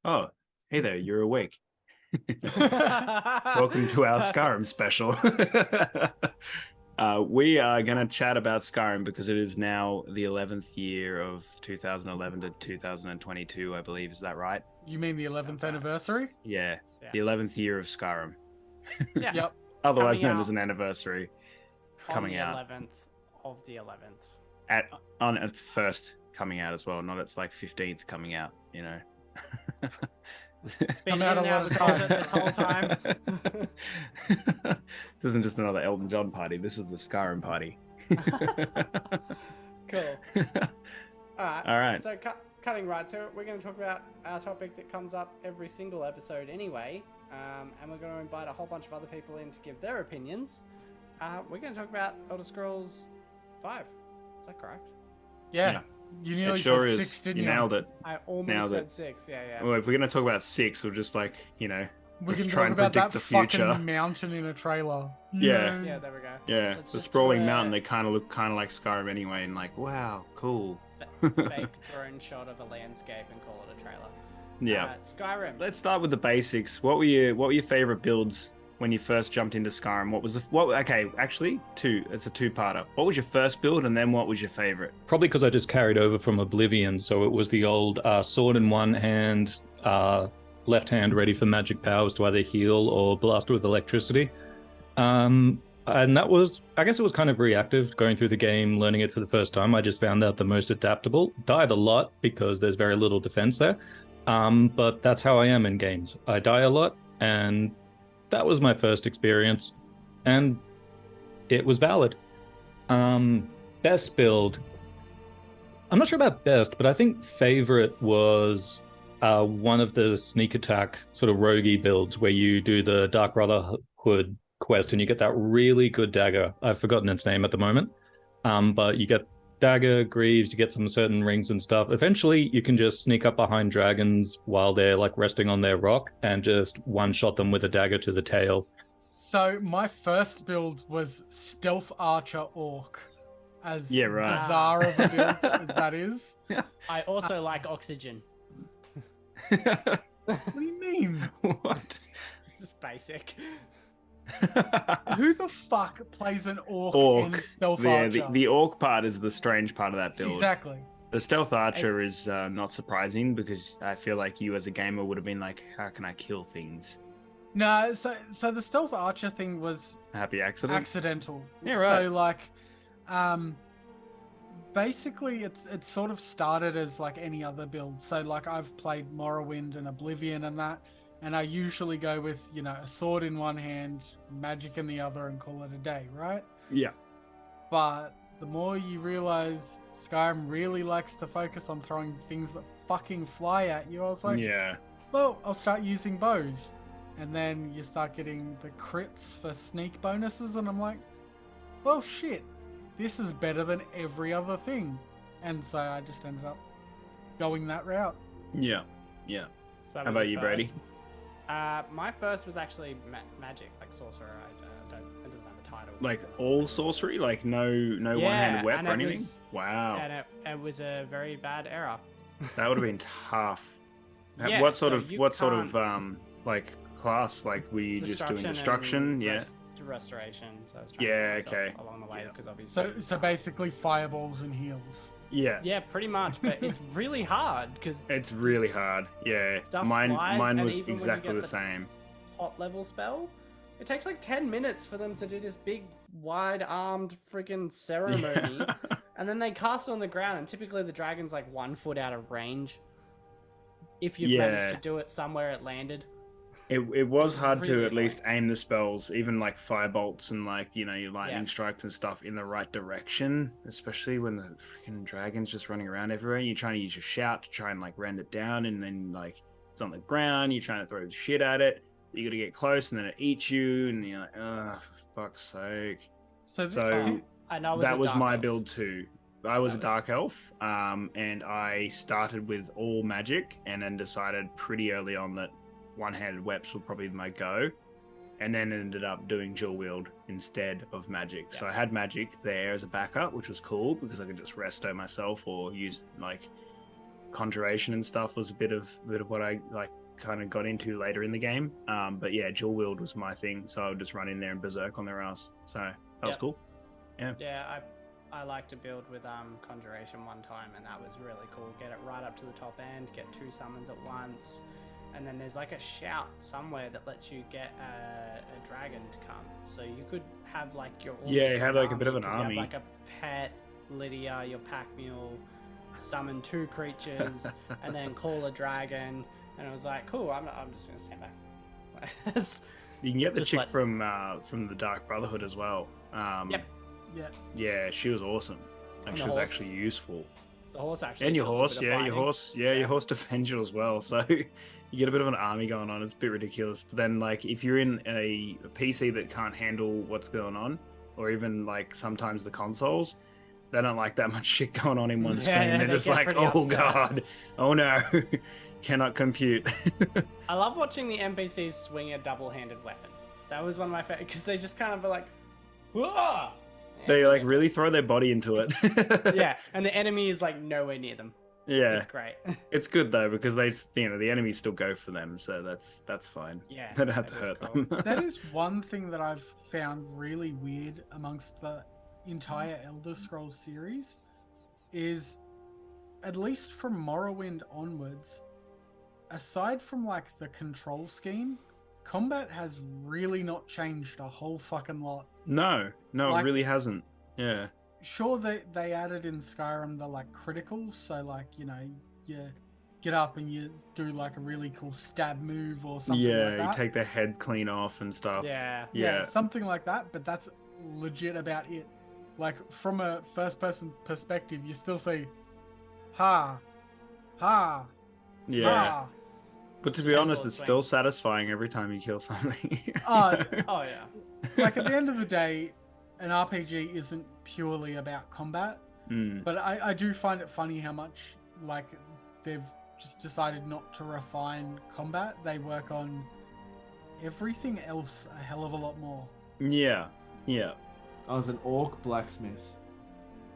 Oh, hey there, you're awake. Welcome to our Skyrim special. We are going to chat about Skyrim because it is now the 11th year of 2011 to 2022, I believe. Is that right? You mean the 11th anniversary? Yeah, Yeah. the 11th year of Skyrim. Yeah. Yep. Otherwise Coming known out as an anniversary. Coming on out. the 11th of the 11th. On its first coming out as well, not its like 15th coming out, you know. It's been Come in out and a out lot of of the closet this whole time. This isn't just another Elton John party. This is the Skyrim party. Cool. All right. So cutting right to it, we're going to talk about our topic that comes up every single episode anyway, and we're going to invite a whole bunch of other people in to give their opinions. We're going to talk about Elder Scrolls 5. Is that correct? Yeah. You nearly It sure said is. 6, didn't You you? nailed it. I almost Nailed said it. 6. Yeah. Well, if we're going to talk about 6, we'll just like, We let's can try talk and about predict that the future. fucking mountain in a trailer. Yeah. Yeah, there we go. Yeah, Let's the just sprawling do a mountain, they kind of look kind of like Skyrim anyway, and like, wow, cool. Fake drone shot of a landscape and call it a trailer. Yeah. Skyrim. Let's start with the basics. What were your favorite builds when you first jumped into Skyrim? Okay, actually, it's a two-parter. What was your first build, and then what was your favorite? Probably because I just carried over from Oblivion, so it was the old sword in one hand, left hand ready for magic powers to either heal or blast with electricity. And that was, I guess it was kind of reactive, going through the game, learning it for the first time. I just found that the most adaptable. Died a lot because there's very little defense there. But that's how I am in games. I die a lot, and that was my first experience, and it was valid. Best build. I'm not sure about best, but I think favorite was one of the sneak attack sort of roguey builds where you do the Dark Brotherhood quest and you get that really good dagger. I've forgotten its name at the moment. But you get dagger, greaves, you get some certain rings and stuff. Eventually, you can just sneak up behind dragons while they're like resting on their rock and just one-shot them with a dagger to the tail. So my first build was Stealth Archer Orc. As right. bizarre of a build as that is. I also like Oxygen. What do you mean? What? Just basic. Who the fuck plays an orc in Stealth Archer? The orc part is the strange part of that build. Exactly. The stealth archer is not surprising because I feel like you as a gamer would have been like, how can I kill things? No, so the Stealth Archer thing was Happy accident? accidental. Yeah, right. So like, basically it sort of started as like any other build. So like I've played Morrowind and Oblivion and that, and I usually go with, a sword in one hand, magic in the other, and call it a day, right? Yeah. But the more you realize Skyrim really likes to focus on throwing things that fucking fly at you, I was like, Yeah. well, I'll start using bows. And then you start getting the crits for sneak bonuses, and I'm like, well, shit, this is better than every other thing. And so I just ended up going that route. Yeah. So How about you, Brady? My first was actually magic, like sorcerer. It doesn't have a title. Like all sorcery? Like no one-handed weapon or anything? Wow. And it was a very bad era. That would have been tough. Yeah, what so sort of you like class? Like were you just doing Destruction destruction? Yeah. Restoration. So I was trying Yeah, to get myself okay. along the way because obviously. So basically fireballs and heals. Yeah. Yeah, pretty much, but it's really hard because It's really hard. Yeah. Stuff Mine flies, and was even when you exactly get the the- same. top level spell. It takes like 10 minutes for them to do this big, wide-armed freaking ceremony, and then they cast it on the ground. And typically, the dragon's like 1 foot out of range. If you've managed to do it somewhere, it landed. It was hard to really at least aim the spells, even like firebolts and like, your lightning Yeah. strikes and stuff in the right direction, especially when the freaking dragon's just running around everywhere. You're trying to use your shout to try and like rend it down, and then like it's on the ground, you're trying to throw the shit at it. You gotta get close, and then it eats you, and you're like, oh, for fuck's sake. So And I was That a was dark my elf. build too. I was a That was- dark elf, and I started with all magic, and then decided pretty early on that one-handed weapons were probably my go, and then ended up doing dual wield instead of magic. So I had magic there as a backup, which was cool because I could just resto myself or use like conjuration and stuff was a bit of what I like kind of got into later in the game. But yeah, dual wield was my thing, so I would just run in there and berserk on their ass. So that was cool. Yeah, I like to build with conjuration one time, and that was really cool. Get it right up to the top end, get 2 summons at once, and then there's like a shout somewhere that lets you get a dragon to come. So you could have like your you had like a bit of an army, you have like a pet Lydia, your pack mule, summon 2 creatures, and then call a dragon. And I was like, cool. I'm just gonna stand back. You can get the chick from the Dark Brotherhood as well. Yeah, she was awesome. Like, she was actually useful. The horse actually. And your horse, your horse defends you as well. So you get a bit of an army going on. It's a bit ridiculous. But then, like, if you're in a PC that can't handle what's going on, or even like sometimes the consoles, they don't like that much shit going on in one screen. They're just like, oh upset. God, oh no, cannot compute. I love watching the NPCs swing a double-handed weapon. That was one of my favorite, because they just kind of are like, whoa! They like really throw their body into it. Yeah, and the enemy is like nowhere near them. Yeah, it's great. It's good though, because they, the enemies still go for them, so that's fine. Yeah, they don't have to hurt them. That is one thing that I've found really weird amongst the entire Elder Scrolls series, is at least from Morrowind onwards, aside from like the control scheme, combat has really not changed a whole fucking lot. No, like, it really hasn't. Yeah. Sure, they added in Skyrim the like criticals, so like, you know, you get up and you do like a really cool stab move or something like that. Yeah, you take their head clean off and stuff. Yeah, something like that, but that's legit about it. Like, from a first person perspective, you still say ha, yeah. ha. But to be honest, it's still satisfying every time you kill something. Oh yeah. Like, at the end of the day, an RPG isn't purely about combat, but I do find it funny how much, like, they've just decided not to refine combat. They work on everything else a hell of a lot more. Yeah. I was an orc blacksmith.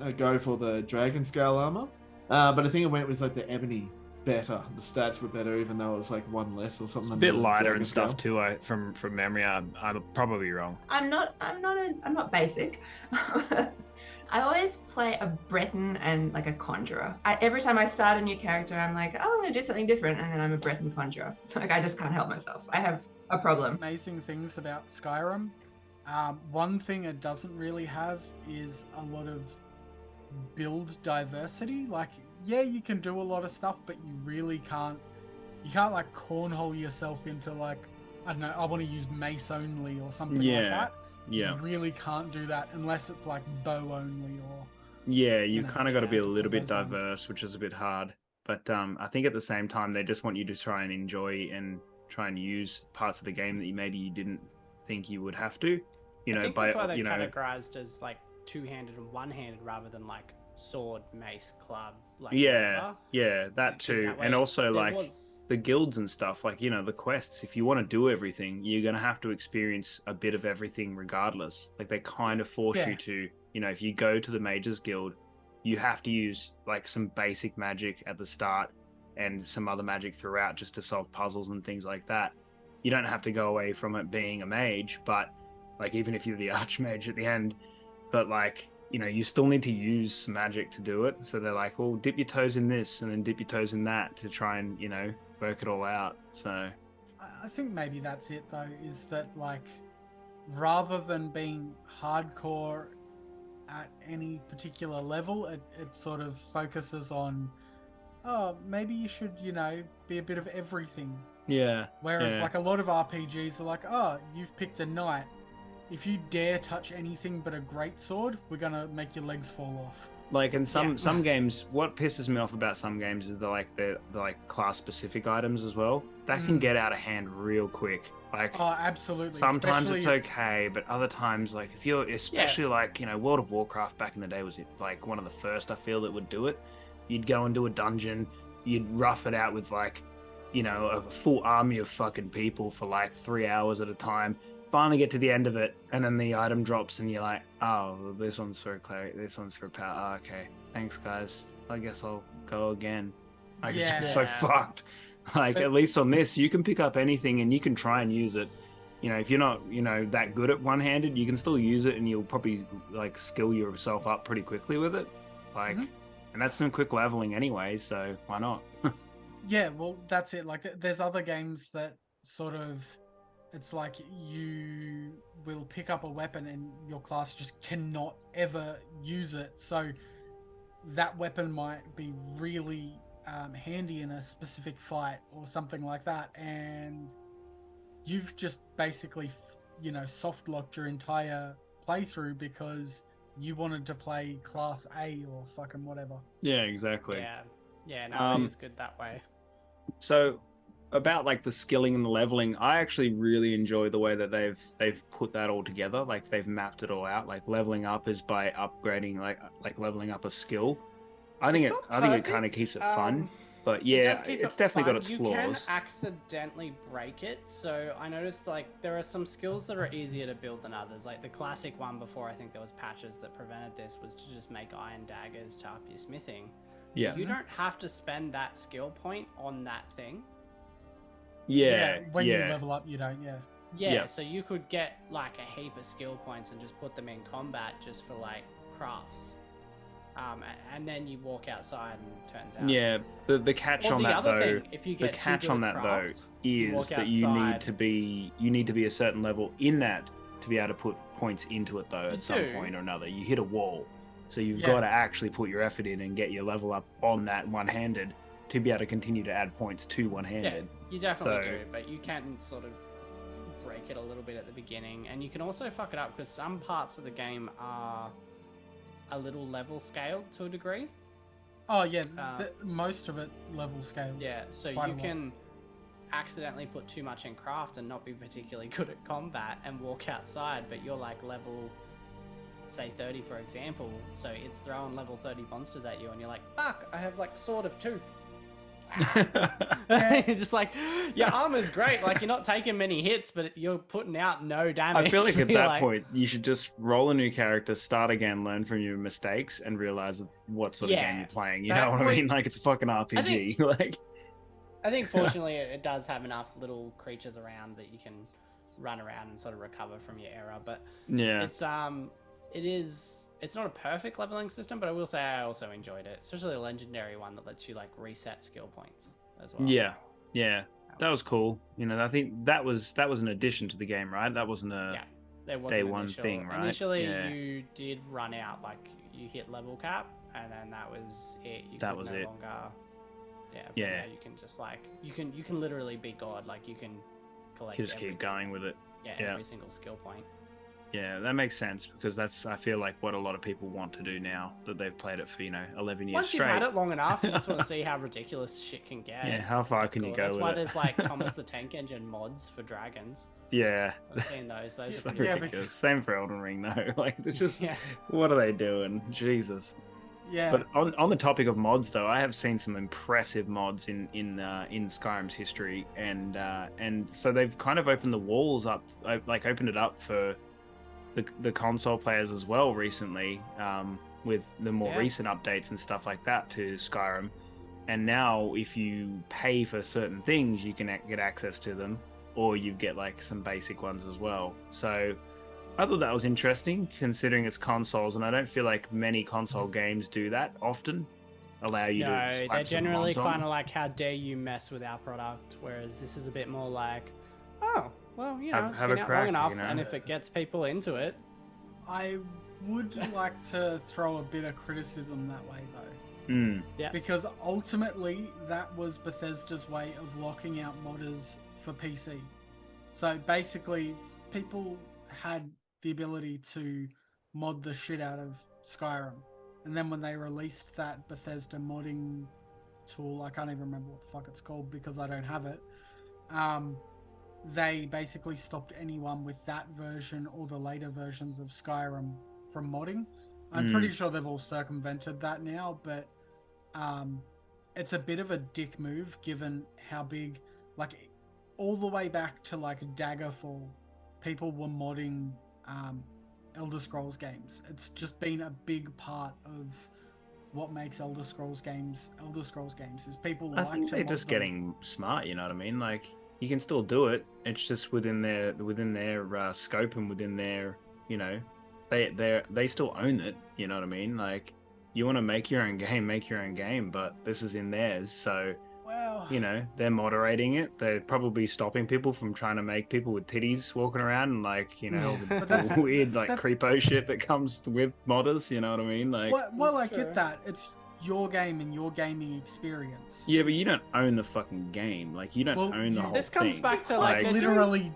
I go for the dragon scale armor, but I think I went with like the ebony better. The stats were better, even though it was like 1 less or something. It's a bit lighter and stuff too. From memory, I'm probably wrong. I'm not basic. I always play a Breton and like a conjurer. Every time I start a new character, I'm like, oh, I'm gonna do something different, and then I'm a Breton conjurer. So like, I just can't help myself. I have a problem. Amazing things about Skyrim. One thing it doesn't really have is a lot of build diversity. Like, yeah, you can do a lot of stuff, but you really can't like cornhole yourself into like, I don't know, I want to use mace only or something like that. Yeah. You really can't do that unless it's like bow only or... Yeah, you kind of got to be a little bit diverse, which is a bit hard. But I think at the same time, they just want you to try and enjoy and try and use parts of the game that you didn't think you would have to. I think that's why they're categorized as like 2-handed and 1-handed rather than like sword, mace, club. Like that too. And also like the guilds and stuff, like, the quests, if you want to do everything, you're going to have to experience a bit of everything regardless. Like, they kind of force you to, if you go to the Mages Guild, you have to use like some basic magic at the start and some other magic throughout just to solve puzzles and things like that. You don't have to go away from it being a mage, but like, even if you're the archmage at the end, but like, you still need to use some magic to do it. So they're like, well, dip your toes in this and then dip your toes in that to try and, work it all out. So I think maybe that's it though, is that like, rather than being hardcore at any particular level, it sort of focuses on, oh, maybe you should, be a bit of everything. Yeah. Whereas like a lot of RPGs are like, oh, you've picked a knight. If you dare touch anything but a greatsword, we're gonna make your legs fall off. Like, in some games, what pisses me off about some games is the class specific items as well. That can get out of hand real quick. Like, oh, absolutely. Sometimes it's okay, but other times, like, if you're especially like, World of Warcraft back in the day was like one of the first I feel that would do it. You'd go into a dungeon, you'd rough it out with like, a full army of fucking people for like 3 hours at a time. Finally get to the end of it, and then the item drops, and you're like, oh, this one's for a cleric, this one's for a power. Oh, okay, thanks, guys. I guess I'll go again. Like it's Yeah. just so fucked. Like But- at least on this, you can pick up anything and you can try and use it. You know, if you're not, that good at one-handed, you can still use it and you'll probably like skill yourself up pretty quickly with it. Like, Mhm. and that's some quick leveling anyway, so why not? Yeah, well, that's it. Like, there's other games that sort of, it's like you will pick up a weapon and your class just cannot ever use it. So that weapon might be really handy in a specific fight or something like that, and you've just basically, soft locked your entire playthrough because you wanted to play class A or fucking whatever. Yeah, exactly. Yeah, no, Um, it is good that way. So about like the skilling and the leveling, I actually really enjoy the way that they've put that all together. Like they've mapped it all out. Like leveling up is by upgrading, like leveling up a skill. I think It's it not kind of perfect, keeps it fun. But It yeah, does keep it's it definitely fun. got its You flaws. can accidentally break it, so I noticed like there are some skills that are easier to build than others. Like the classic one before I think there was patches that prevented this was to just make iron daggers to up your smithing. Yeah. You don't have to spend that skill point on that thing. Yeah. When you level up, you don't. Yeah, so you could get like a heap of skill points and just put them in combat just for like crafts. And then you walk outside and turns out. Yeah, the catch Or on the that other though, thing, if you the get too catch good on at that craft, though you is walk that you need outside. to be a certain level in that to be able to put points into it though You at some do. point or another. You hit a wall, so you've Yeah. got to actually put your effort in and get your level up on that one-handed to be able to continue to add points to Yeah, one-handed. you definitely So- do, but you can sort of break it a little bit at the beginning, and you can also fuck it up because some parts of the game are a little level scaled to a degree. Oh yeah, Uh, most of it level scales. Yeah, so quite you a lot. can accidentally put too much in craft and not be particularly good at combat and walk outside, but you're like level, say 30 for example, so it's throwing level 30 monsters at you and you're like, fuck, I have like sword of tooth. You're just like, your armor's great, like you're not taking many hits, but you're putting out no damage. I feel like So at you're that like, point you should just roll a new character, start again, learn from your mistakes, and realize what sort of Yeah, game you're playing. You that know what I point- mean? Like it's a fucking RPG. like I think fortunately it does have enough little creatures around that you can run around and sort of recover from your error, but yeah. it's not a perfect leveling system, but I will say I also enjoyed it, especially a legendary one that lets you like reset skill points as well. Yeah, that was cool. I think that was an addition to the game, right? That wasn't a Yeah, there was day an one initial, thing, right? Initially, Yeah. you did run out, like you hit level cap, and then that was it. You That could was no it. longer. Yeah, but Yeah. now you can just like you can literally be god. Like you can collect. You just keep everything. going with it. Yeah, Yeah. every single skill point. Yeah, that makes sense because that's I feel like what a lot of people want to do now that they've played it for 11 years Once straight. you've had it long enough, you just want to see how ridiculous shit can get. Yeah, how far That's can you cool. go That's with why it? there's like Thomas the Tank Engine mods for dragons. Yeah, I've seen those. Those so are pretty Yeah, cool. ridiculous. Same for Elden Ring though. Like it's just Yeah. what are they doing? Jesus. Yeah. But on the topic of mods, though, I have seen some impressive mods in Skyrim's history, and so they've kind of opened the walls up, like opened it up for the console players as well recently, with the more Yeah. recent updates and stuff like that to Skyrim. And now, if you pay for certain things, you can get access to them, or you get like some basic ones as well. So I thought that was interesting, considering it's consoles, and I don't feel like many console games do that often. Allow you to No, slap they're some generally mods on. kind of like, how dare you mess with our product, whereas this is a bit more like, oh, well, Have- it's have been a out crack, long enough, you know? and if it gets people into it, I would like to throw a bit of criticism that way though. Mm, Yeah. Because ultimately, that was Bethesda's way of locking out modders for PC. So basically, people had the ability to mod the shit out of Skyrim. And then when they released that Bethesda modding tool, I can't even remember what the fuck it's called because I don't have it. They basically stopped anyone with that version or the later versions of Skyrim from modding. I'm pretty sure they've all circumvented that now, but it's a bit of a dick move given how big, like all the way back to like Daggerfall, people were modding Elder Scrolls games. It's just been a big part of what makes Elder Scrolls games is people I like think to they're mod just them. getting smart. You know what I mean? Like you can still do it. It's just within their scope and within their they still own it. You know what I mean? Like you want to make your own game, but this is in theirs. So Well, they're moderating it. They're probably stopping people from trying to make people with titties walking around and all Yeah. the But that's- weird that- creepo shit that comes with modders. You know what I mean? Like well, That's I true. get that. It's your game and your gaming experience. yeah, but you don't own the fucking game. Like you don't Well, own the whole This comes thing. back to Like they're doing- literally,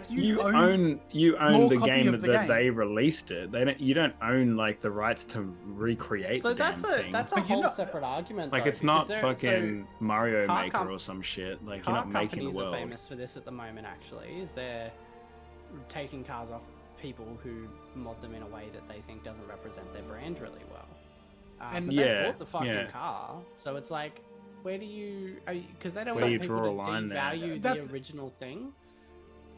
You own own your the copy game of the that game. they released it. You don't own the rights to recreate So the that's damn thing. that's a But you're whole not- separate argument. Like though, it's not because they're- fucking Mario car Maker com- or some shit. Like you're car not making companies the are world. famous for this at the moment. Actually, is they're taking cars off people who mod them in a way that they think doesn't represent their brand really well. And- but Yeah, they bought the fucking yeah. car, so it's like, where do you? Because they don't Where do want you people draw a to line there? devalue That- the original thing.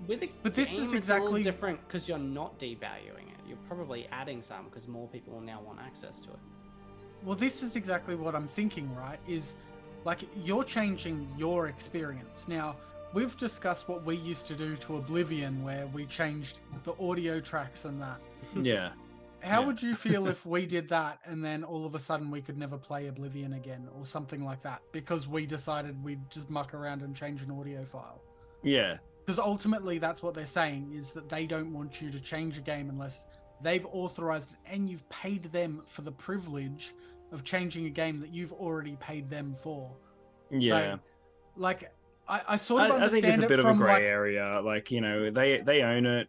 With a But this game, is it's a little exactly- different because you're not devaluing it. You're probably adding some because more people will now want access to it. Well, this is exactly what I'm thinking, right? Is you're changing your experience. Now, we've discussed what we used to do to Oblivion, where we changed the audio tracks and that. Yeah. How Yeah. would you feel if we did that and then all of a sudden we could never play Oblivion again or something like that because we decided we'd just muck around and change an audio file? Yeah. Because ultimately that's what they're saying, is that they don't want you to change a game unless they've authorized it and you've paid them for the privilege of changing a game that you've already paid them for. Yeah. So, I sort of I understand think it's a it bit of a from grey area. They own it,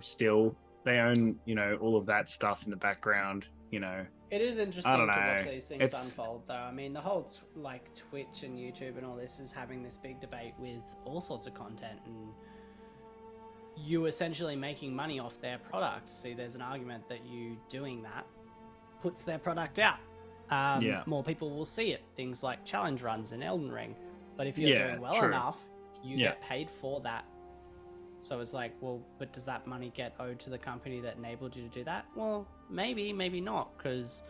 still. They own, all of that stuff in the background, It is interesting I don't to watch know. these things It's- unfold, though. I mean, the whole Twitch and YouTube and all this is having this big debate with all sorts of content, and you essentially making money off their product. See, there's an argument that you doing that puts their product out. Yeah. More people will see it. Things like challenge runs in Elden Ring. But if you're Yeah, doing well true. enough, you Yeah. get paid for that. So it's like, well, but does that money get owed to the company that enabled you to do that? Well, maybe, maybe not, because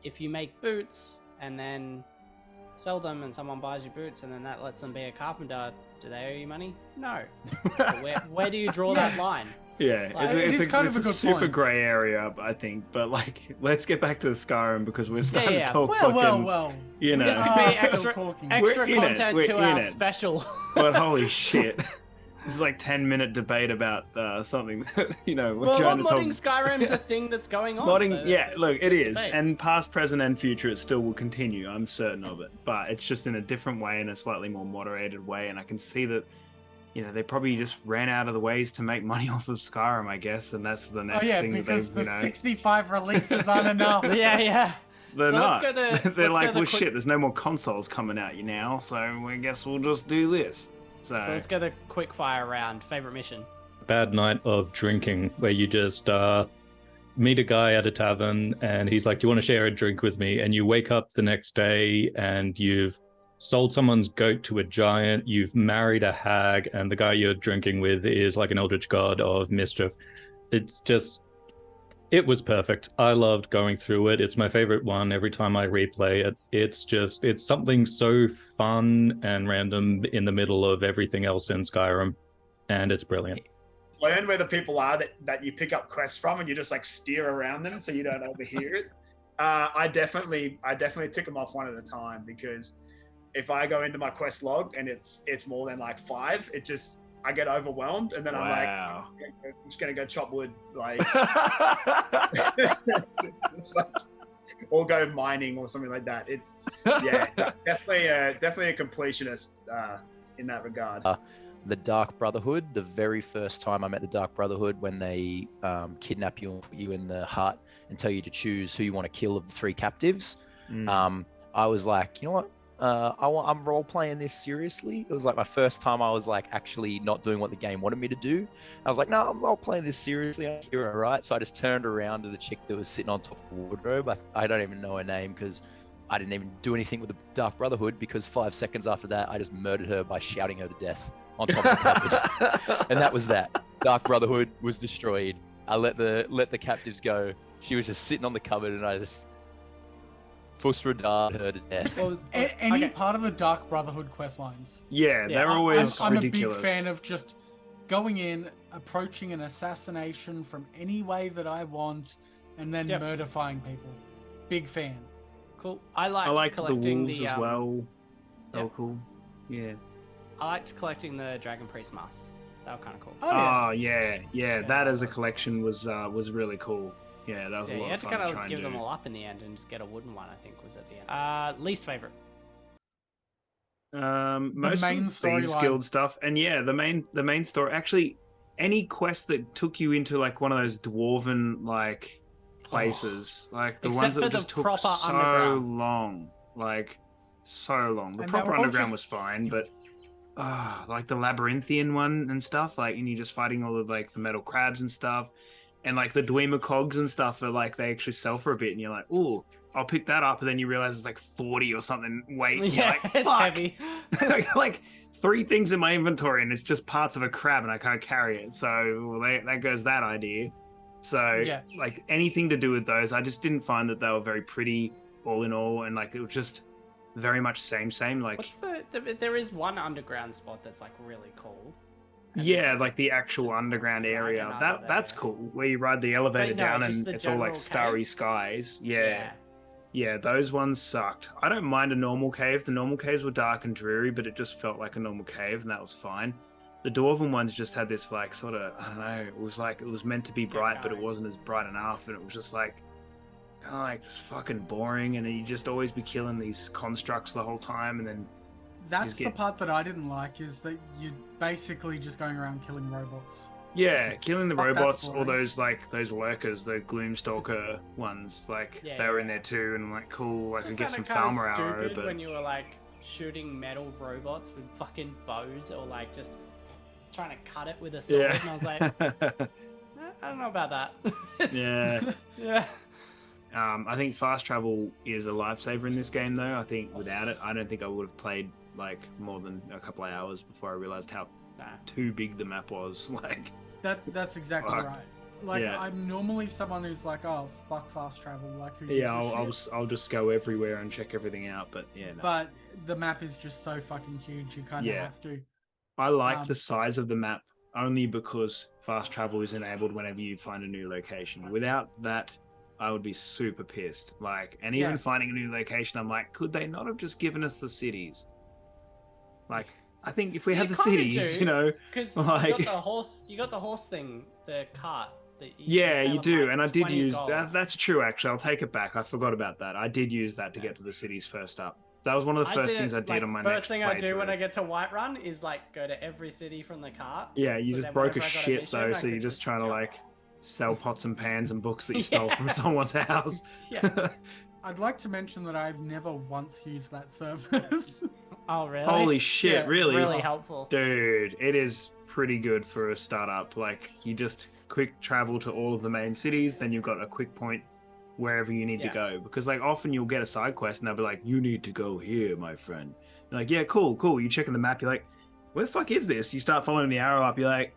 if you make boots and then sell them and someone buys your boots and then that lets them be a carpenter, do they owe you money? No. But where do you draw that line? Yeah, Like- It is kind of a it's good super point. grey area, I think. But let's get back to Skyrim because we're starting yeah. to talk Well, fucking, well. This could Ah, be still extra- talking. Extra We're in it, content we're to in our it. special. But holy shit, this is 10-minute debate about something that we're Well, trying to talk. modding Skyrim's a thing that's going on. Modding, so it's- yeah, it's look, a it good is, debate. and past, present, and future, it still will continue. I'm certain of it, but it's just in a different way, in a slightly more moderated way, and I can see that. They probably just ran out of the ways to make money off of Skyrim, I guess, and that's the next Oh yeah, thing because that the they've, 65 releases aren't enough. Yeah. they're So not. let's go the- They're let's like, go the well, quick- shit, there's no more consoles coming out now, so I guess we'll just do this. So let's go the quick fire round. Favorite mission. Bad night of drinking where you just meet a guy at a tavern and he's like, do you want to share a drink with me? And you wake up the next day and you've sold someone's goat to a giant, you've married a hag, and the guy you're drinking with is like an eldritch god of mischief. It was perfect. I loved going through it. It's my favorite one every time I replay it. It's something so fun and random in the middle of everything else in Skyrim, and it's brilliant. Learn where the people are that you pick up quests from, and you just steer around them so you don't overhear it. I definitely tick them off one at a time, because if I go into my quest log and it's more than 5, I get overwhelmed, and then Wow. I'm just gonna go chop wood, or go mining or something like that. It's definitely a completionist in that regard. The Dark Brotherhood, the very first time I met the Dark Brotherhood, when they kidnap you and put you in the hut and tell you to choose who you want to kill of the 3 captives, I was like, you know what? I'm role playing this seriously. It was my first time I was actually not doing what the game wanted me to do. I was like, no, I'm role playing this seriously. I'm a hero, right? So I just turned around to the chick that was sitting on top of the wardrobe. I don't even know her name because I didn't even do anything with the Dark Brotherhood, because 5 seconds after that, I just murdered her by shouting her to death on top of the captives. And that was that. Dark Brotherhood was destroyed. I let the captives go. She was just sitting on the cupboard, and I just Fusradar her to death. What was- Any okay. part of the Dark Brotherhood quest lines. Yeah, Yeah, they're I'm- always I'm a ridiculous. big fan of just going in, approaching an assassination from any way that I want, and then Yep. murderifying people. Big fan. Cool. I liked I liked the collecting wolves the as well. They were Yep. cool. Yeah. I liked collecting the Dragon Priest masks. They were kind of cool. Oh, yeah. Oh yeah, yeah. That that as a was collection was really cool. Yeah, that was Yeah, a you lot had of to fun kind to of try and give do. them all up in the end and just get a wooden one. I think was at the end. Least favorite. Most main of the Thieves storyline. Guild stuff, and yeah, the main story. Actually, any quest that took you into like one of those dwarven like places, like the Except ones for that the just took proper so underground. long, like so long. The And proper they were all underground just- was fine, but like the labyrinthian one and stuff, like, and you're just fighting all of like the metal crabs and stuff, and like the Dwemer cogs and stuff are like they actually sell for a bit, and you're like, ooh, I'll pick that up, and then you realize it's like 40 or something weight. And you're Yeah, like, it's fuck. heavy. I got like 3 things in my inventory, and it's just parts of a crab, and I can't carry it. So well, that goes that idea. So Yeah. like anything to do with those, I just didn't find that they were very pretty, all in all, and like it was just very much same. Like What's there is one underground spot that's like really cool. And yeah, it's like the actual there's a underground dragon area. under That's there. cool. Where you ride the elevator no, down, just and the it's all like general starry caves. skies. Yeah, those ones sucked. I don't mind a normal cave. The normal caves were dark and dreary, but it just felt like a normal cave, and that was fine. The dwarven ones just had this like sort of, I don't know, it was like it was meant to be bright, but it going. wasn't as bright enough, and it was just like kind of like just fucking boring, and you just always be killing these constructs the whole time, and then That's the get- part that I didn't like, is that you're basically just going around killing robots. yeah, killing the Fuck, that's robots or boring. those lurkers, the Gloomstalker ones, like Yeah, they were in yeah. there too, and I'm like, cool, I It's could get some kinda Falmer arrow, stupid but when you were like shooting metal robots with fucking bows or like just trying to cut it with a sword, and I was like, I don't know about that. It's- yeah. yeah. I think fast travel is a lifesaver in this game, though. I think without it, I don't think I would have played like more than a couple of hours before I realized how Nah. too big the map was. Like, That's exactly Fuck. right. Like, Yeah. I'm normally someone who's like, oh, fuck fast travel. Like, who gives yeah, a shit? I'll just go everywhere and check everything out. But yeah, no. But the map is just so fucking huge, you kind of Yeah. have to. I like um, the size of the map only because fast travel is enabled whenever you find a new location. Without that, I would be super pissed. Like, and even Yeah. finding a new location, I'm like, could they not have just given us the cities? Like, I think if we had You the kinda cities, do, you know, Because Like- you got the horse thing, the cart. That yeah, pay you with, do. like, And I did 20 use gold. that. That's true, actually. I'll take it back. I forgot about that. I did use that to get to the cities first up. That was one of the first things I did like, on my first next thing I do when playthrough. I get to Whiterun is like go to every city from the cart. Yeah, you So just then broke a whenever I got a shit mission, though, I so you're could just trying to jump like on. sell pots and pans and books that you stole from Yeah. someone's house. Yeah. I'd like to mention that I've never once used that service. Oh really? Holy shit, Yeah, really? Really helpful. Dude, it is pretty good for a startup. Like, you just quick travel to all of the main cities, then you've got a quick point wherever you need to Yeah. go. Because, like, often you'll get a side quest and they'll be like, you need to go here, my friend. You're like, yeah, cool. You check on the map, you're like, where the fuck is this? You start following the arrow up, you're like,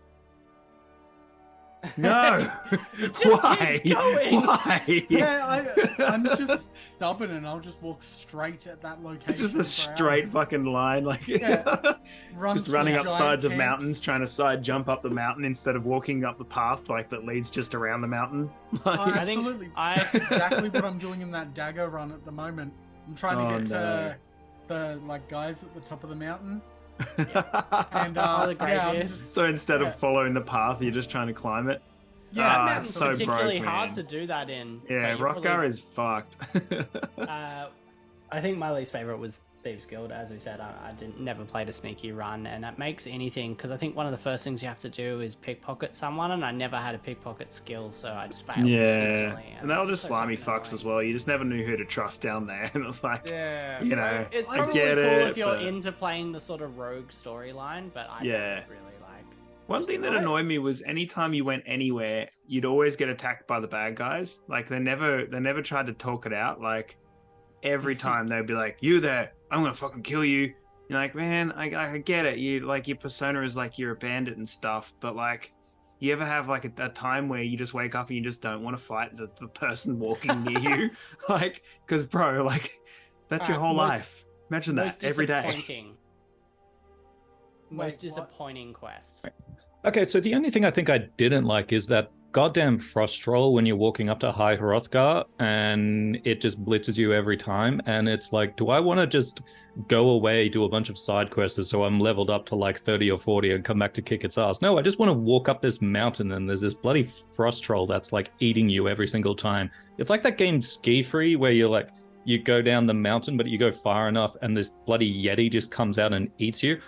no. It just Why? keeps going. Why? I'm just stubborn and I'll just walk straight at that location. It's just a for straight hours. fucking line, like Yeah. Run just through running up giant sides of camps. mountains, trying to side jump up the mountain instead of walking up the path like that leads just around the mountain. Like, Oh, I think absolutely. I- That's exactly what I'm doing in that dagger run at the moment. I'm trying to Oh, get no. the like guys at the top of the mountain, and Oh, the yeah, I'm greybeards. just so instead yeah. of following the path, you're just trying to climb it. yeah. Ah, That it's mountain's so particularly broke, hard man. to do that in. Yeah, but you Rothgar probably- is fucked. I think my least favorite was Thieves Guild. As we said, I never played a sneaky run, and that makes anything because I think one of the first things you have to do is pickpocket someone, and I never had a pickpocket skill, so I just failed. Yeah, instantly, and they were it's just so slimy fucking fucks annoying. as well. You just never knew who to trust down there, and it's like, Yeah, you know, it's I probably get cool it, if you're but- into playing the sort of rogue storyline, but I Yeah. don't really like. One thing that annoyed me was anytime you went anywhere, you'd always get attacked by the bad guys. Like, they never tried to talk it out. Like, every time they'd be like, "You there? I'm gonna fucking kill you." You're like, man, I get it. You like, your persona is like you're a bandit and stuff, but like, You ever have like a time where you just wake up and you just don't want to fight the person walking near you? Like, because bro, like that's your whole life. Imagine that every day. Most disappointing quests. Okay, so the only thing I think I didn't like is that goddamn frost troll when you're walking up to High Hrothgar and it just blitzes you every time. And it's like, do I want to just go away, do a bunch of side quests so I'm leveled up to like 30 or 40 and come back to kick its ass? No, I just want to walk up this mountain and there's this bloody frost troll that's like eating you every single time. It's like that game Ski Free where you're like, you go down the mountain, but you go far enough and this bloody Yeti just comes out and eats you.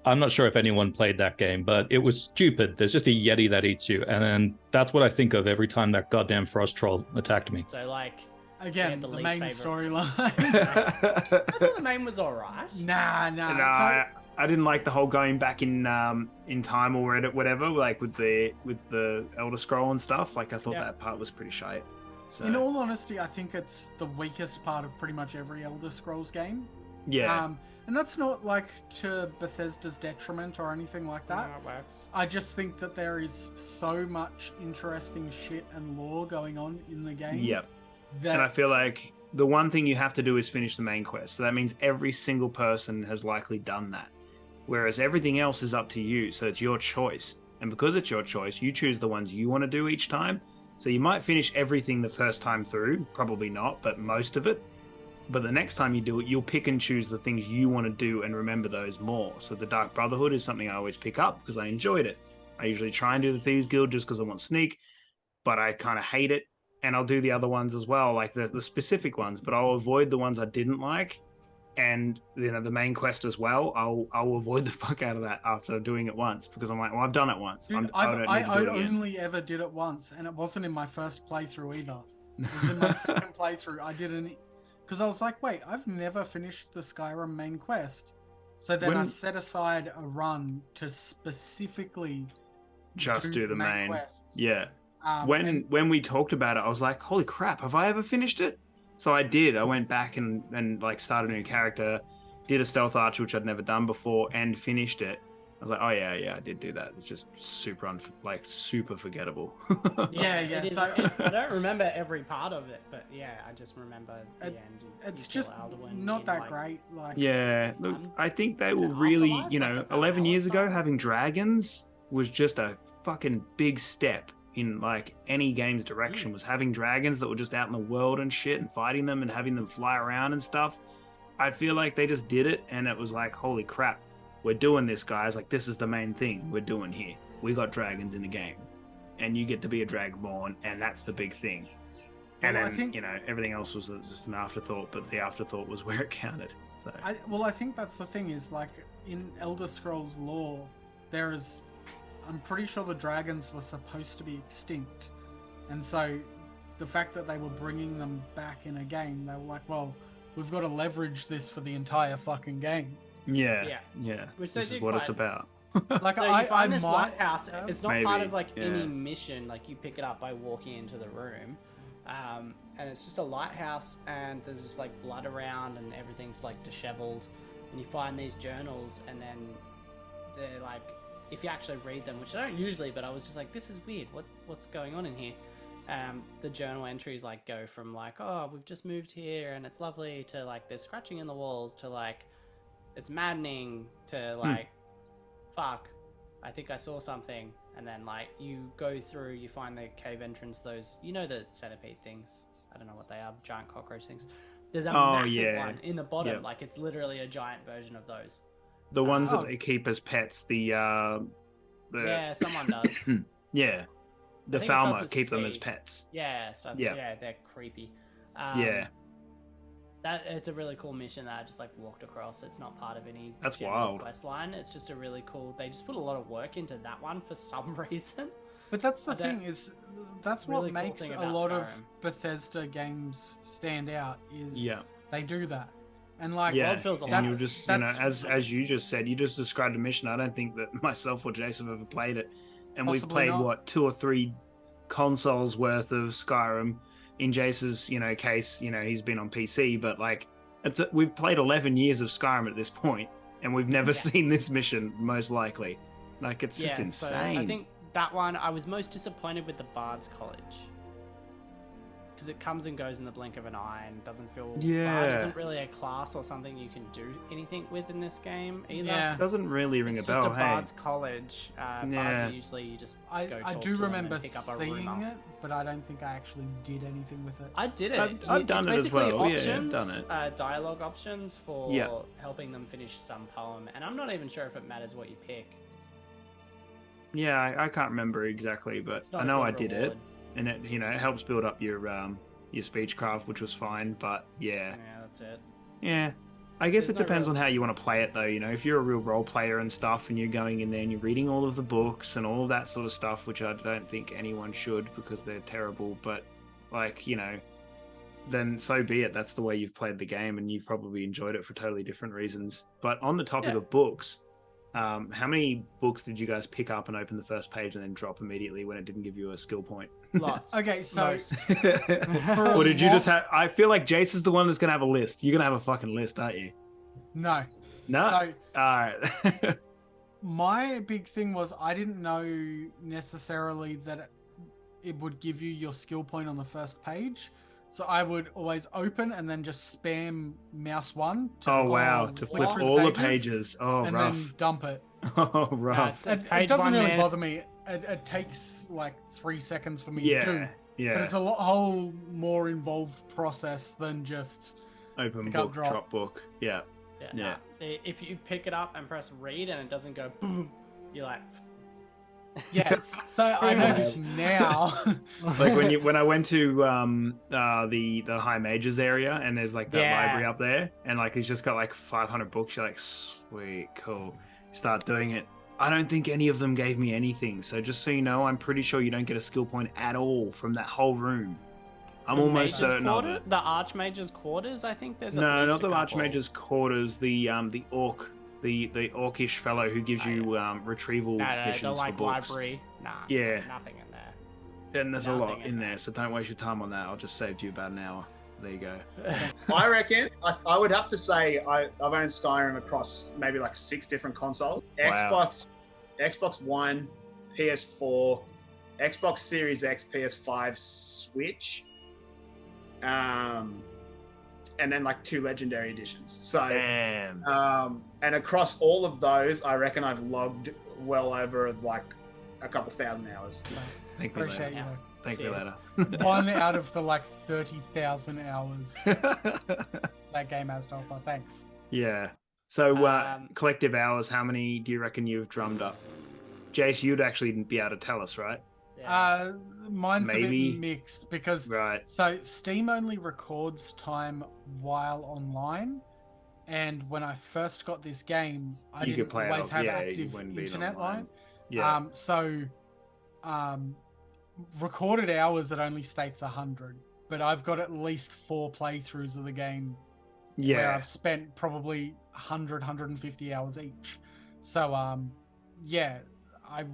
I'm not sure if anyone played that game, but it was stupid. There's just a Yeti that eats you. And then that's what I think of every time that goddamn frost troll attacked me. So, like, again, the main storyline. I thought the main was alright. Nah. I didn't like the whole going back in time or whatever, like with the Elder Scroll and stuff. Like, I thought that part was pretty shite. So. In all honesty, I think it's the weakest part of pretty much every Elder Scrolls game. Yeah. And that's not like to Bethesda's detriment or anything like that. No, I just think that there is so much interesting shit and lore going on in the game. Yep. That... And I feel like the one thing you have to do is finish the main quest. So that means every single person has likely done that. Whereas everything else is up to you. So it's your choice. And because it's your choice, you choose the ones you want to do each time. So you might finish everything the first time through. Probably not, but most of it. But the next time you do it, you'll pick and choose the things you want to do and remember those more. So the Dark Brotherhood is something I always pick up because I enjoyed it. I usually try and do the Thieves Guild just because I want sneak, but I kind of hate it. And I'll do the other ones as well, like the specific ones, but I'll avoid the ones I didn't like. And the main quest as well, I'll avoid the fuck out of that after doing it once because I'm like, well, I've done it once. Dude, I only ever did it once, and it wasn't in my first playthrough either. It was in my second playthrough. I didn't. Because I was like, wait, I've never finished the Skyrim main quest. So then I set aside a run to specifically just do the main quest. Yeah. When we talked about it, I was like, holy crap, have I ever finished it? So I did. I went back and like started a new character, did a stealth archer, which I'd never done before, and finished it. I was like, oh yeah, I did do that. It's just super super forgettable. Yeah. So I don't remember every part of it, but yeah, I just remember the end. It's just not that great. Like, yeah, look, I think they were really, 11 years ago, having dragons was just a fucking big step in like any game's direction. Was having dragons that were just out in the world and shit and fighting them and having them fly around and stuff. I feel like they just did it, and it was like, holy crap. We're doing this, guys. Like, this is the main thing we're doing here. We got dragons in the game. And you get to be a Dragonborn, and that's the big thing. And then, everything else was just an afterthought, but the afterthought was where it counted. So I think that's the thing is, like, in Elder Scrolls lore, I'm pretty sure the dragons were supposed to be extinct. And so the fact that they were bringing them back in a game, they were like, well, we've got to leverage this for the entire fucking game. Yeah. Which this is what it's about. Like, so you find this lighthouse. It's not part of like any mission. Like, you pick it up by walking into the room, and it's just a lighthouse, and there's just like blood around, and everything's like disheveled. And you find these journals, and then they're like, if you actually read them, which I don't usually, but I was just like, this is weird. What's going on in here? The journal entries like go from like, oh, we've just moved here and it's lovely, to like there's scratching in the walls, to like it's maddening, to like fuck, I think I saw something. And then like you go through, you find the cave entrance, those, the centipede things, I don't know what they are, giant cockroach things. There's a massive one in the bottom, like it's literally a giant version of those. The ones that they keep as pets, yeah, someone does. Yeah. The Falmer keep them as pets. Yeah, so yeah, they're creepy. It's a really cool mission that I just like walked across. It's not part of any wild quest line. It's just a really cool. They just put a lot of work into that one for some reason. But that's the thing is, that's really what makes a lot of Bethesda games stand out. Is they do that, and like feels and you just as you just said, you just described a mission. I don't think that myself or Jace have ever played it, and we've played what 2 or 3 consoles worth of Skyrim. In Jace's, case, he's been on PC, but like, we've played 11 years of Skyrim at this point, and we've never seen this mission, most likely. Like it's just So insane. I think that one I was most disappointed with the Bard's College. Because it comes and goes in the blink of an eye and doesn't feel... Yeah. Bard isn't really a class or something you can do anything with in this game either. Yeah. It doesn't really ring It's a bell. just a Hey, Bard's College. Bards Yeah. are usually you just I go I talk do to them remember and pick up a seeing rumor. it, but I don't think I actually did anything with it. I did it. I've done It's it as basically well. Yeah, I've options, done it. dialogue options for Yeah. helping them finish some poem. And I'm not even sure if it matters what you pick. yeah, I can't remember exactly, but It's not I a know good I did reward. it, and it it helps build up your speechcraft, which was fine. But Yeah, that's it. yeah. I guess There's it no depends real- on how you want to play it, though. If you're a real role player and stuff, and you're going in there and you're reading all of the books and all of that sort of stuff, which I don't think anyone should because they're terrible. But then so be it. That's the way you've played the game, and you've probably enjoyed it for totally different reasons. But on the topic Yeah. of books, how many books did you guys pick up and open the first page and then drop immediately when it didn't give you a skill point? Lots. Okay, so Most. Or did you just have? I feel like Jace is the one that's gonna have a list. You're gonna have a fucking list, aren't you? no. No. So All right. my big thing was I didn't know necessarily that it would give you your skill point on the first page. So I would always open and then just spam mouse 1 to Oh wow! To flick flip through all the pages. Oh and rough. then dump it. Oh rough. It's It page doesn't one really there. bother me. It takes like 3 seconds for me to do. Yeah. But Yeah. it's a whole more involved process than just Open pick up, book, drop. drop book. Yeah. Yeah. Yeah. If you pick it up and press read and it doesn't go boom, you're like, yeah. So I know this now. Like when I went to the high mages area and there's like that Yeah. library up there and like it's just got like 500 books. You're like, sweet, cool. Start doing it. I don't think any of them gave me anything. So just so you know, I'm pretty sure you don't get a skill point at all from that whole room. I'm the almost Mage's certain of Quarter- it. The Archmage's Quarters, I think there's at No, least not the a couple. Archmage's quarters. The orc, the orcish fellow who gives Oh, you retrieval No, the missions for like books. library. Nah, Yeah. nothing in there. And there's a Nothing lot in in there. there, so don't waste your time on that. I'll just saved you about an hour. So there you go. I reckon I would have to say I've owned Skyrim across maybe like 6 different consoles: Wow. Xbox One, PS4, Xbox Series X, PS5, Switch, and then like 2 Legendary Editions. So, Damn. and across all of those, I reckon I've logged well over like a couple thousand hours. Thank me Appreciate later. you. Thank me Cheers. later. One out of the like 30,000 hours that game has to offer. Thanks. Yeah. So Um, collective hours, how many do you reckon you've drummed up? Jace, you'd actually be able to tell us, right? Yeah. Mine's a Maybe. bit mixed because Right. so Steam only records time while online, and when I first got this game, I You could didn't play it always off- have yeah, you active wouldn't be internet online. line. Yeah. Recorded hours it only states 100, but I've got at least 4 playthroughs of the game where yeah. I've spent probably 150 hours each. So yeah, I'd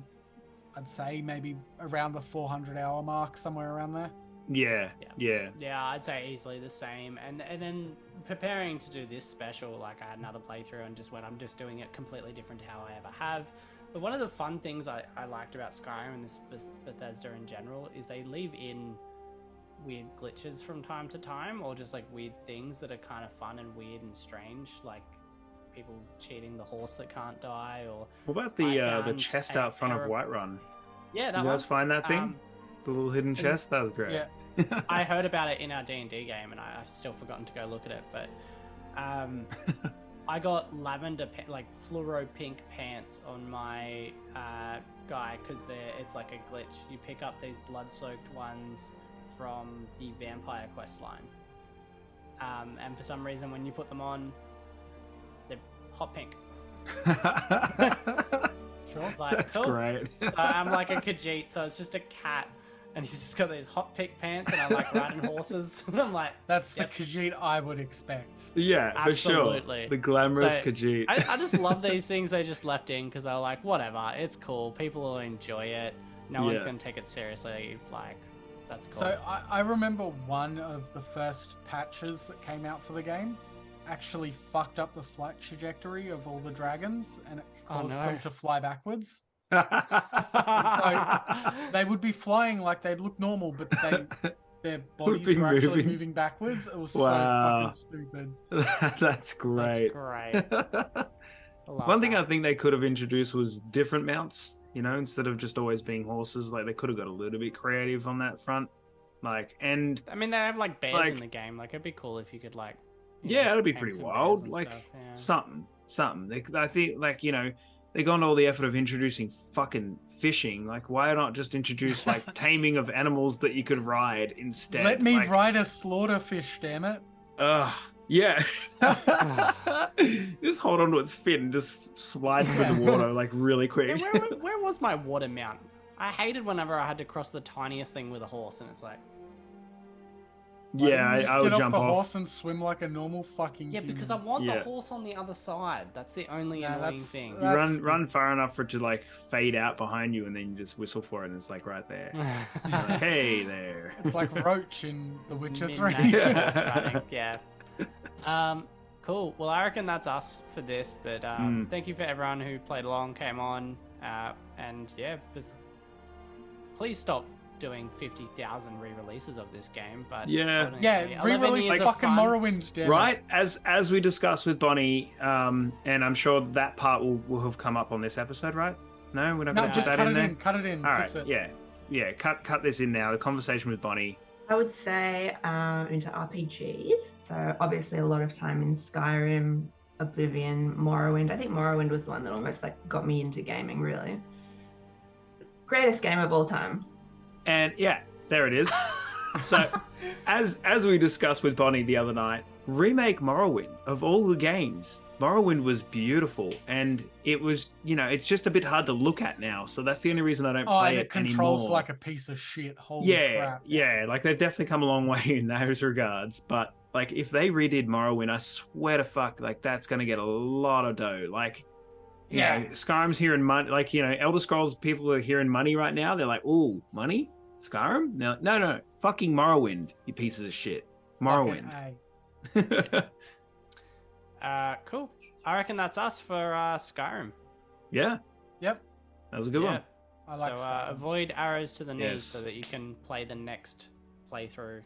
say maybe around the 400 hour mark, somewhere around there. Yeah. Yeah. Yeah, I'd say easily the same. And then preparing to do this special, like I had another playthrough and just when I'm just doing it completely different to how I ever have. But one of the fun things I liked about Skyrim and this Bethesda in general is they leave in weird glitches from time to time, or just like weird things that are kind of fun and weird and strange, like people cheating the horse that can't die, or What about I the found chest a out front of error- Whiterun? yeah, that You guys one. find that thing? The little hidden chest? That was great. Yeah. I heard about it in our D&D game, and I've still forgotten to go look at it. But I got lavender, like fluoro pink pants on my guy because it's like a glitch. You pick up these blood-soaked ones from the vampire quest line, and for some reason, when you put them on, they're hot pink. Sure. Like, That's cool. great. So I'm like a Khajiit, so it's just a cat, and he's just got these hot pink pants, and I'm like riding horses, and I'm like, That's Yep. the Khajiit I would expect. Yeah, for Absolutely. sure. The glamorous So, Khajiit. I just love these things they just left in because they're like, whatever, it's cool, people will enjoy it, no one's Yeah. gonna take it seriously, like, that's cool. So I remember one of the first patches that came out for the game actually fucked up the flight trajectory of all the dragons, and it Oh, caused no. them to fly backwards. So they would be flying like they'd look normal, but their bodies be were actually moving. moving backwards. It was Wow. so fucking stupid. That's great. That's great. One thing I think they could have introduced was different mounts. You know, instead of just always being horses, like they could have got a little bit creative on that front. Like, and I mean, they have like bears like- in the game. Like, it'd be cool if you could like. yeah, it'd be tame pretty some bears wild. and Like stuff, yeah. something. I think, like, you know, they gone to all the effort of introducing fucking fishing. Like, why not just introduce like taming of animals that you could ride instead? Let me like, ride a slaughterfish, damn it. Yeah. Just hold on to its fin and just slide through the water like really quick. Yeah, where was my water mount? I hated whenever I had to cross the tiniest thing with a horse, and it's like. Why Yeah, didn't you just I would get off jump the off. horse and swim like a normal fucking Yeah, human. because I want the Yeah. horse on the other side. That's the only Nah, annoying that's- thing. You that's- run far enough for it to like fade out behind you, and then you just whistle for it, and it's like right there. You're like, hey there. It's like Roach in The Witcher 3. Min-max horse riding, yeah. Cool. Well, I reckon that's us for this. But thank you for everyone who played along, came on, and yeah, please stop doing 50,000 re-releases of this game. But Yeah. honestly, Yeah, 11 re-release years of fucking fun. Morrowind, damn it. Right, as we discussed with Bonnie, and I'm sure that part will have come up on this episode, right? No, we're not No, going to just put that cut in it there. in. Cut it in. All Fix right, it. yeah. Cut this in now. The conversation with Bonnie. I would say into RPGs. So obviously a lot of time in Skyrim, Oblivion, Morrowind. I think Morrowind was the one that almost like got me into gaming, really. Greatest game of all time. And yeah, there it is. So, as we discussed with Bonnie the other night, remake Morrowind. Of all the games, Morrowind was beautiful, and it was, you know, it's just a bit hard to look at now. So that's the only reason I don't Oh, play and it it controls anymore. like a piece of shit. Holy yeah, crap. yeah, like they've definitely come a long way in those regards. But like, if they redid Morrowind, I swear to fuck, like that's gonna get a lot of dough. Like, you Yeah. know, Skyrim's hearing money. Like, you know, Elder Scrolls people are hearing money right now. They're like, ooh, money? Skyrim? No, fucking Morrowind, you pieces of shit. Morrowind. Fucking Cool. I reckon that's us for Skyrim. Yeah, Yep. that was a good one. I like So Skyrim. avoid arrows to the knees Yes. so that you can play the next playthrough.